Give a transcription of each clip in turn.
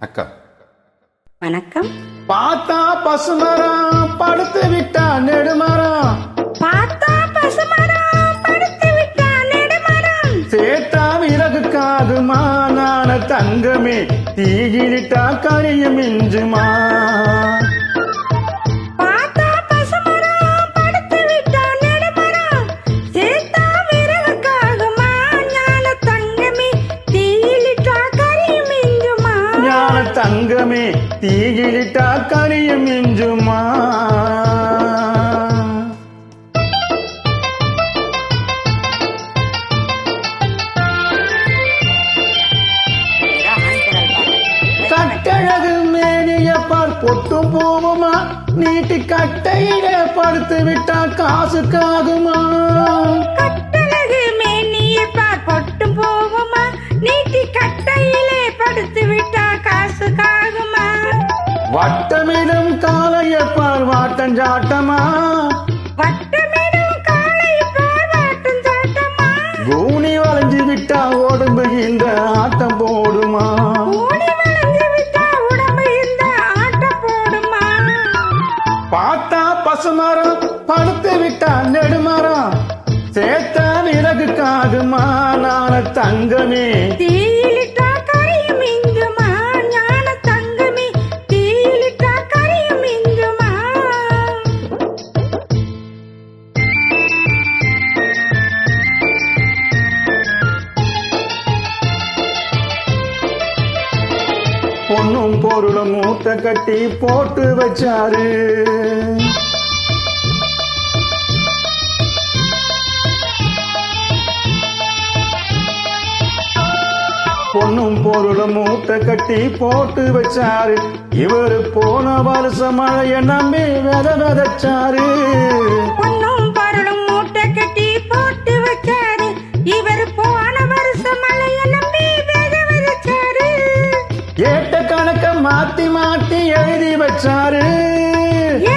அக்கா வணக்கம். பார்த்தா பசுமரம் படுத்து விட்டா நெடுமரம், பார்த்தா பசுமரம் படுத்து விட்டா நெடுமரம், சேத்தா விறகுக்காகுமா நான தங்கமே, தீயிலிட்டா கரியும் மிஞ்சுமா. பார்த்தா பசுமரம் படுத்து விட்டா நெடுமரம், சேத்தா விறகுக்காகுமா ஞான தங்கமே, தீயிலிட்டா கரியும் மிஞ்சுமா. ஞான தங்கமே, தீயிலிட்டா கரியும் மிஞ்சுமா. கட்டழகு மேனியப்பார் பொட்டும் போவுமா, நீட்டி கட்டையிலே படுத்து விட்டா காசுக்காகுமா. கட்டழகு மேனியப்பார் பொட்டும் போவுமா, நீட்டி கட்டையிலே படுத்து விட்டா காசுக்காகுமா. வட்டமிடும் காலையப்பார் வாட்டஞ்சாட்டமா, வட்டமிடும் காலையப்பார் வாட்டஞ்சாட்டமா, கூனி வளைஞ்சு விட்டா உடம்பு இந்த ஆட்டம் போடுமா. ஊனி வளைஞ்சு விட்டா உடம்பு இந்த ஆட்டம் போடுமா. பார்த்தா பசுமரம் படுத்து விட்டா நெடுமரம், சேத்த விறகு காகுமா நான தங்கமே, தீயிலிட்டா கரியும் மிஞ்சுமா ஞான தங்கமே, தீயிலிட்டா கரியும் மிஞ்சுமா. பொண்ணும் பொருளும் மூட்டை கட்டி போட்டு வச்சாரு, பொண்ணும் பொருளும் மூட்டை கட்டி போட்டு வச்சாரு. இவரு போன வருஷம் மழைய நம்பி விதைச்சாரு. பொன்னும் பொருளும் மூட்டை கட்டி போட்டு வச்சாரு, இவர் போன வருஷம் மழைய நம்பி விதை விதைச்சாரு. ஏட்ட கணக்க மாத்தி மாத்தி எழுதி வச்சாரு,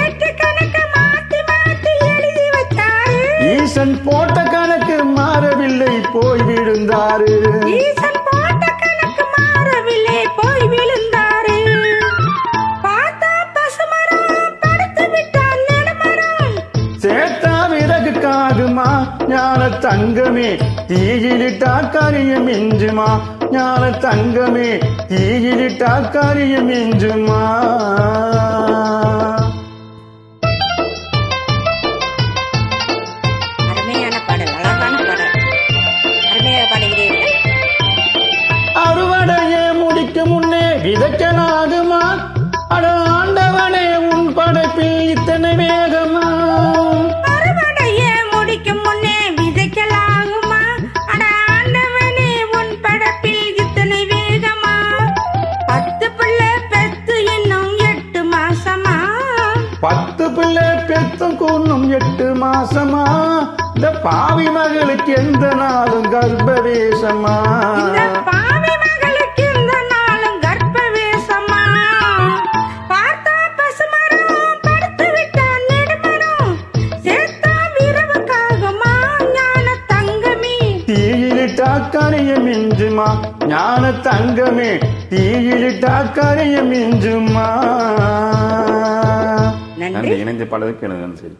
ஏட்டு கணக்க மாத்தி மாத்தி எழுதி வச்சாரு. ஈசன் போட்ட கணக்கு மாறவில்லை போய் விழுந்தாரு. ஈசன் போட்ட கணக்கு மாறவில்லை போய் விழுந்தாரு. பார்த்தா பசுமரம் படுத்து விட்டா நெடுமரம், சேத்தா விறகு காகுமா ஞான தங்கமே, தீயிலிட்டா கரியும் மிஞ்சுமா. ஞான தங்கமே, தீயிலிட்டா கரியும் மிஞ்சுமா. அருமையான பாடல், அழகான பாடல், அருமையாக பாடுகிறீர்கள். அறுவடையே முடிக்கும் முன்னே விதைக்கலாகுமா, அட ஆண்டவனே உன் படைப்பில் இத்தனை வேகமா. அறுவடையை முடிக்கும் முன்னே விதைக்கலாகுமா, அட ஆண்டவனே உன் படைப்பில் இத்தனை வேகமா. 10 பிள்ளை பெத்து இன்னும் 8 மாசமா, 10 பிள்ளை பெத்தும் கூன்னும் 8 மாசமா. இந்த பாவி மகளுக்கு எந்த நாளும் கர்ப்பவேசமா. இந்த பாவி மகளுக்கு இந்த நாளும் கர்ப்பவேசமா. பார்த்தா பசுமரம் படுத்து விட்டா நெடுமரம், சேத்தா விரவுக்காகுமா ஞான தங்கமே, தீயிலிட்டா கரியும் மிஞ்சுமா. ஞான தங்கமே, தீயிலிட்டா கரியும் மிஞ்சுமா. நன்றி. இணைந்து பலருக்கு எனது சரி.